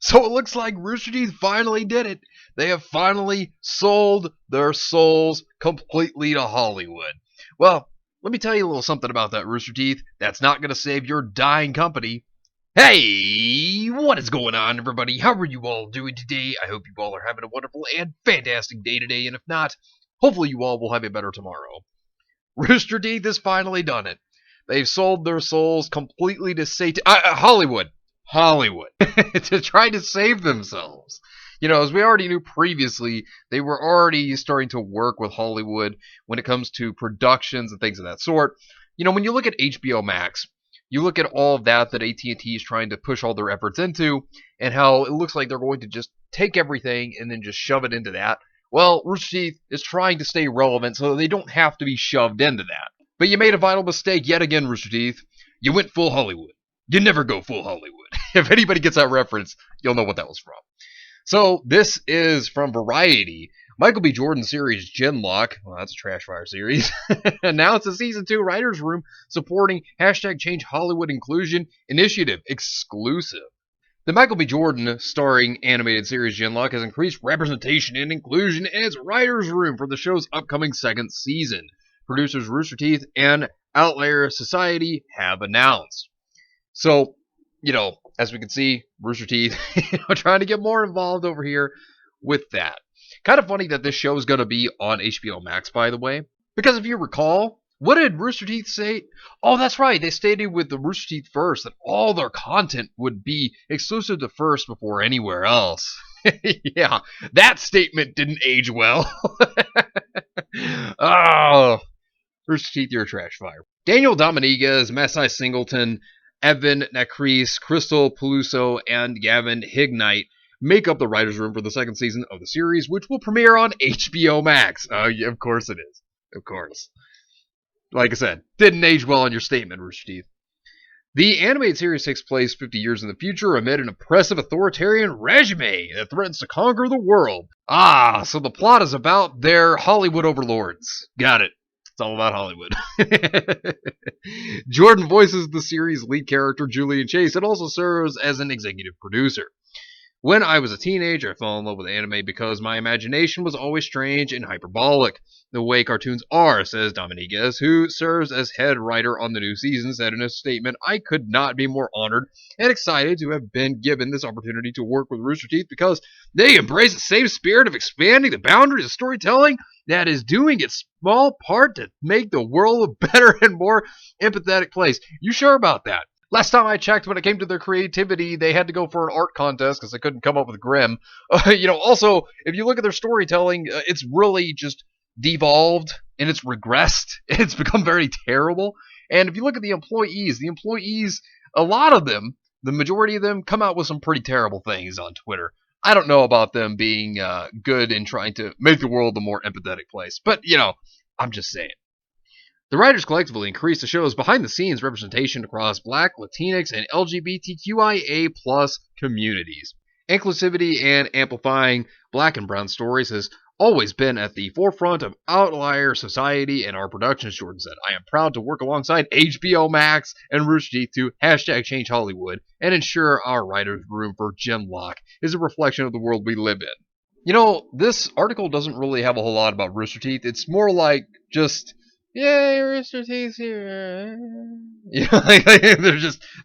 So it looks like Rooster Teeth finally did it. They have finally sold their souls completely to Hollywood. Well, let me tell you a little something about that, Rooster Teeth. That's not going to save your dying company. Hey, what is going on, everybody? How are you all doing today? I hope you all are having a wonderful and fantastic day today, and if not, hopefully you all will have a better tomorrow. Rooster Teeth has finally done it. They've sold their souls completely to Satan. Hollywood. to try to save themselves. You know, as we already knew previously, they were already starting to work with Hollywood when it comes to productions and things of that sort. You know, when you look at HBO Max, you look at all of that AT&T is trying to push all their efforts into, and how it looks like they're going to just take everything and then just shove it into that. Well, Rooster Teeth is trying to stay relevant so they don't have to be shoved into that. But you made a vital mistake yet again, Rooster Teeth. You went full Hollywood. You never go full Hollywood. If anybody gets that reference, you'll know what that was from. So, this is from Variety. Michael B. Jordan series Genlock, well, that's a trash fire series, announces Season 2 Writers' Room supporting hashtag Change Hollywood Inclusion Initiative exclusive. The Michael B. Jordan starring animated series Genlock has increased representation and inclusion in its writers' room for the show's upcoming second season. Producers Rooster Teeth and Outlier Society have announced. So, you know, as we can see, Rooster Teeth trying to get more involved over here with that. Kind of funny that this show is going to be on HBO Max, by the way, because if you recall, what did Rooster Teeth say? Oh, that's right. They stated with the Rooster Teeth First that all their content would be exclusive to First before anywhere else. Yeah, that statement didn't age well. Oh, Rooster Teeth, you're a trash fire. Daniel Dominguez, Masai Singleton, Evan Nakris, Crystal Peluso, and Gavin Hignite make up the writers' room for the second season of the series, which will premiere on HBO Max. Yeah, of course it is. Of course. Like I said, didn't age well on your statement, Rooster Teeth. The animated series takes place 50 years in the future amid an oppressive authoritarian regime that threatens to conquer the world. So the plot is about their Hollywood overlords. Got it. It's all about Hollywood. Jordan voices the series' lead character, Julian Chase, and also serves as an executive producer. When I was a teenager, I fell in love with anime because my imagination was always strange and hyperbolic, the way cartoons are, says Dominguez, who serves as head writer on the new season, said in a statement, I could not be more honored and excited to have been given this opportunity to work with Rooster Teeth because they embrace the same spirit of expanding the boundaries of storytelling that is doing its small part to make the world a better and more empathetic place. You sure about that? Last time I checked, when it came to their creativity, they had to go for an art contest because they couldn't come up with Grimm. Also, if you look at their storytelling, it's really just devolved and it's regressed. It's become very terrible. And if you look at the employees, a lot of them, the majority of them, come out with some pretty terrible things on Twitter. I don't know about them being good in trying to make the world a more empathetic place. But, I'm just saying. The writers collectively increased the show's behind-the-scenes representation across Black, Latinx, and LGBTQIA+ communities. Inclusivity and amplifying Black and Brown stories has always been at the forefront of Outlier Society and our productions, Jordan said. I am proud to work alongside HBO Max and Rooster Teeth to hashtag Change Hollywood and ensure our writers' room for Genlock is a reflection of the world we live in. This article doesn't really have a whole lot about Rooster Teeth. It's more like just... Yay, Rooster Teeth here.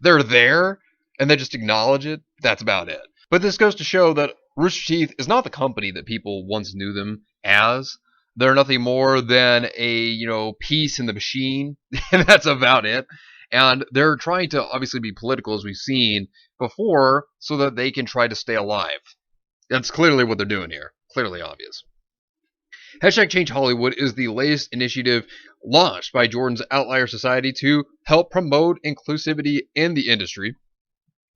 They're there, and they just acknowledge it. That's about it. But this goes to show that Rooster Teeth is not the company that people once knew them as. They're nothing more than a, piece in the machine, and that's about it. And they're trying to obviously be political, as we've seen before, so that they can try to stay alive. That's clearly what they're doing here. Clearly obvious. Hashtag Change Hollywood is the latest initiative launched by Jordan's Outlier Society to help promote inclusivity in the industry.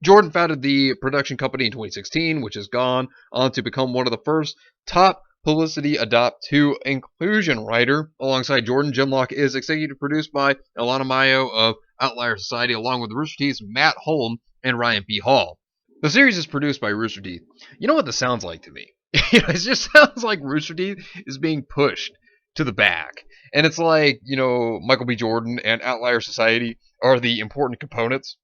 Jordan founded the production company in 2016, which has gone on to become one of the first top publicity adopt to inclusion writer. Alongside Jordan, Genlock is executive produced by Alana Mayo of Outlier Society, along with Rooster Teeth's Matt Holm and Ryan P. Hall. The series is produced by Rooster Teeth. You know what this sounds like to me? It just sounds like Rooster Teeth is being pushed to the back. And it's like, Michael B. Jordan and Outlier Society are the important components.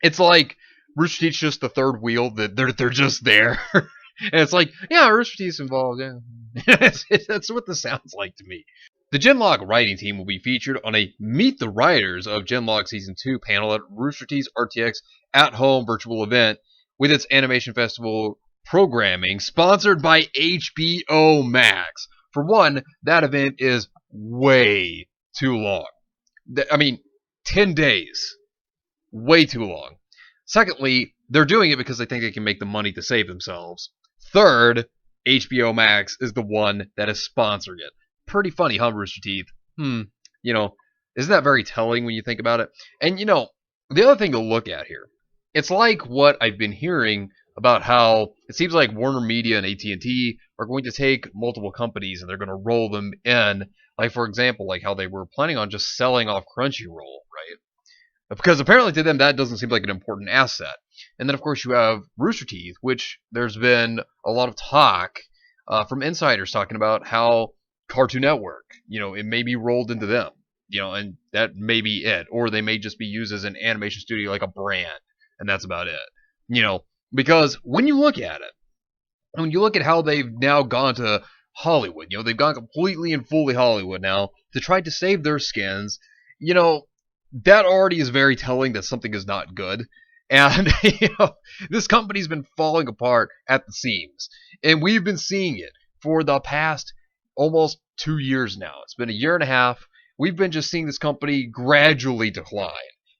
It's like Rooster Teeth's just the third wheel. That they're just there. And it's like, yeah, Rooster Teeth's involved. Yeah, that's what this sounds like to me. The Genlog writing team will be featured on a Meet the Writers of Genlog Season 2 panel at Rooster Teeth's RTX at-home virtual event with its Animation Festival programming sponsored by HBO Max. For one, that event is way too long. I mean, 10 days. Way too long. Secondly, they're doing it because they think they can make the money to save themselves. Third, HBO Max is the one that is sponsoring it. Pretty funny, huh, Rooster Teeth? You know, isn't that very telling when you think about it? And, you know, the other thing to look at here, it's like what I've been hearing about how it seems like Warner Media and AT&T are going to take multiple companies and they're going to roll them in. Like, for example, like how they were planning on just selling off Crunchyroll, right? Because apparently to them that doesn't seem like an important asset. And then, of course, you have Rooster Teeth, which there's been a lot of talk from insiders talking about how Cartoon Network, you know, it may be rolled into them, you know, and that may be it. Or they may just be used as an animation studio, like a brand, and that's about it. You know, because when you look at it, when you look at how they've now gone to Hollywood, you know, they've gone completely and fully Hollywood now to try to save their skins, you know, that already is very telling that something is not good. And, you know, this company's been falling apart at the seams. And we've been seeing it for the past almost 2 years now. It's been a year and a half. We've been just seeing this company gradually decline.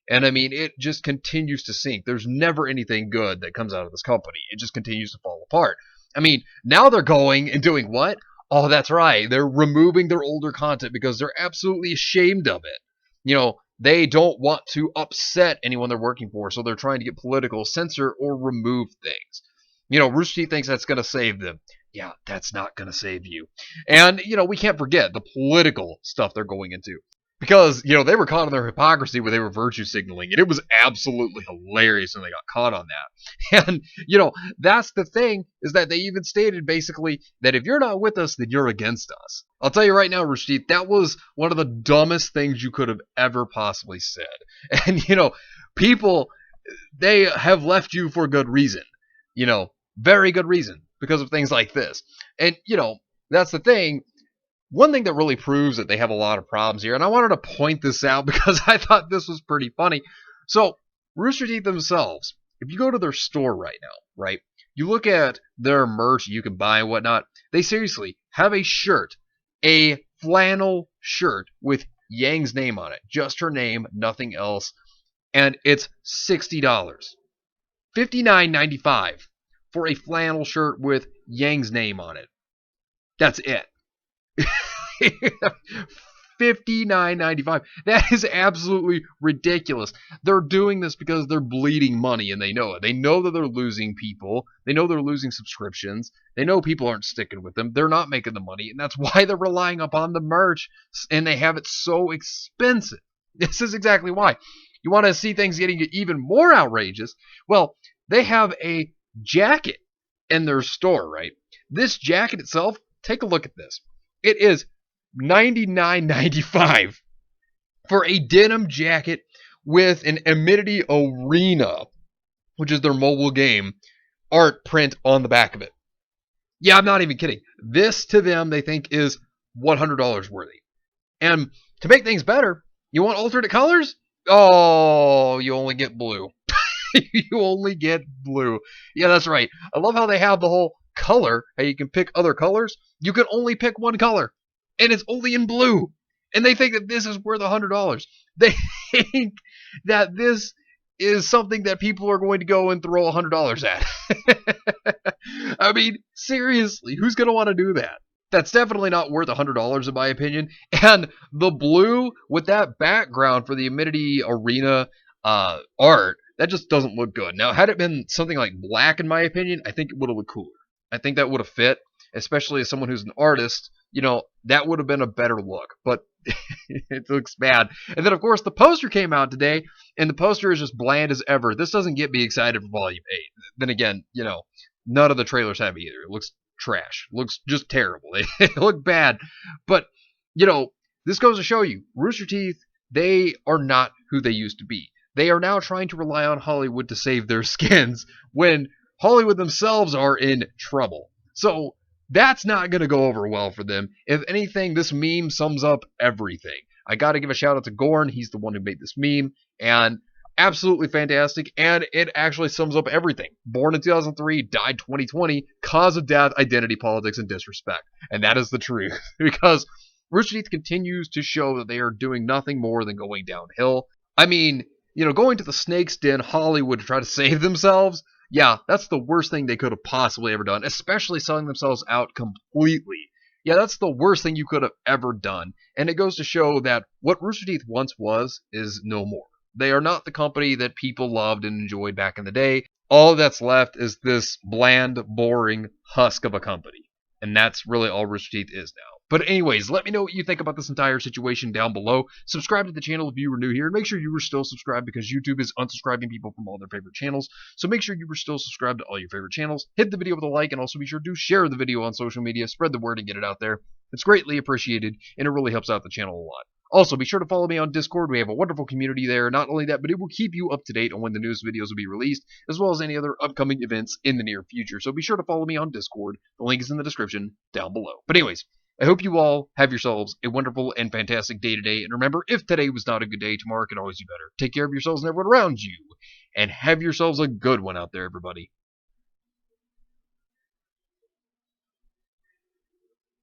And, I mean, it just continues to sink. There's never anything good that comes out of this company. It just continues to fall apart. I mean, now they're going and doing what? Oh, that's right. They're removing their older content because they're absolutely ashamed of it. You know, they don't want to upset anyone they're working for, so they're trying to get political, censor, or remove things. You know, Rooster Teeth thinks that's going to save them. Yeah, that's not going to save you. And, you know, we can't forget the political stuff they're going into. Because, you know, they were caught in their hypocrisy where they were virtue signaling, and it was absolutely hilarious when they got caught on that. And, you know, that's the thing, is that they even stated basically that if you're not with us, then you're against us. I'll tell you right now, Rooster Teeth, that was one of the dumbest things you could have ever possibly said. And, you know, people, they have left you for good reason. You know, very good reason, because of things like this. And, you know, that's the thing. One thing that really proves that they have a lot of problems here, and I wanted to point this out because I thought this was pretty funny. So, Rooster Teeth themselves, if you go to their store right now, right, you look at their merch you can buy and whatnot, they seriously have a shirt, a flannel shirt with Yang's name on it. Just her name, nothing else. And it's $60. $59.95 for a flannel shirt with Yang's name on it. That's it. $59.95. That is absolutely ridiculous. They're doing this because they're bleeding money and they know it. They know that they're losing people. They know they're losing subscriptions. They know people aren't sticking with them. They're not making the money, and that's why they're relying upon the merch, and they have it so expensive. This is exactly why. You want to see things getting even more outrageous? Well, they have a jacket in their store, right? This jacket itself, take a look at this. It is $99.95 for a denim jacket with an Amity Arena, which is their mobile game, art print on the back of it. Yeah, I'm not even kidding. This, to them, they think is $100 worthy. And to make things better, you want alternate colors? Oh, you only get blue. You only get blue. Yeah, that's right. I love how they have the whole color, how you can pick other colors. You can only pick one color, and it's only in blue. And they think that this is worth $100. They think that this is something that people are going to go and throw $100 at. I mean, seriously, who's going to want to do that? That's definitely not worth $100 in my opinion. And the blue with that background for the Amity Arena art, that just doesn't look good. Now, had it been something like black, in my opinion, I think it would have looked cooler. I think that would have fit, especially as someone who's an artist. You know, that would have been a better look, but it looks bad. And then, of course, the poster came out today, and the poster is just bland as ever. This doesn't get me excited for Volume 8. Then again, you know, none of the trailers have either. It looks trash. It looks just terrible. They look bad. But, you know, this goes to show you, Rooster Teeth, they are not who they used to be. they are now trying to rely on Hollywood to save their skins when Hollywood themselves are in trouble. So that's not going to go over well for them. If anything, this meme sums up everything. I got to give a shout out to Gorn. He's the one who made this meme. And absolutely fantastic. And it actually sums up everything. Born in 2003, died 2020, cause of death, identity politics, and disrespect. And that is the truth. Because Rooster Teeth continues to show that they are doing nothing more than going downhill. I mean, going to the snake's den Hollywood to try to save themselves, yeah, that's the worst thing they could have possibly ever done, especially selling themselves out completely. Yeah, that's the worst thing you could have ever done. And it goes to show that what Rooster Teeth once was is no more. They are not the company that people loved and enjoyed back in the day. All that's left is this bland, boring husk of a company. And that's really all Rooster Teeth is now. But anyways, let me know what you think about this entire situation down below. Subscribe to the channel if you were new here. And make sure you were still subscribed because YouTube is unsubscribing people from all their favorite channels. So make sure you were still subscribed to all your favorite channels. Hit the video with a like and also be sure to share the video on social media. Spread the word and get it out there. It's greatly appreciated and it really helps out the channel a lot. Also, be sure to follow me on Discord. We have a wonderful community there. Not only that, but it will keep you up to date on when the newest videos will be released, as well as any other upcoming events in the near future. So be sure to follow me on Discord. The link is in the description down below. But anyways, I hope you all have yourselves a wonderful and fantastic day today. And remember, if today was not a good day, tomorrow can always be better. Take care of yourselves and everyone around you. And have yourselves a good one out there, everybody.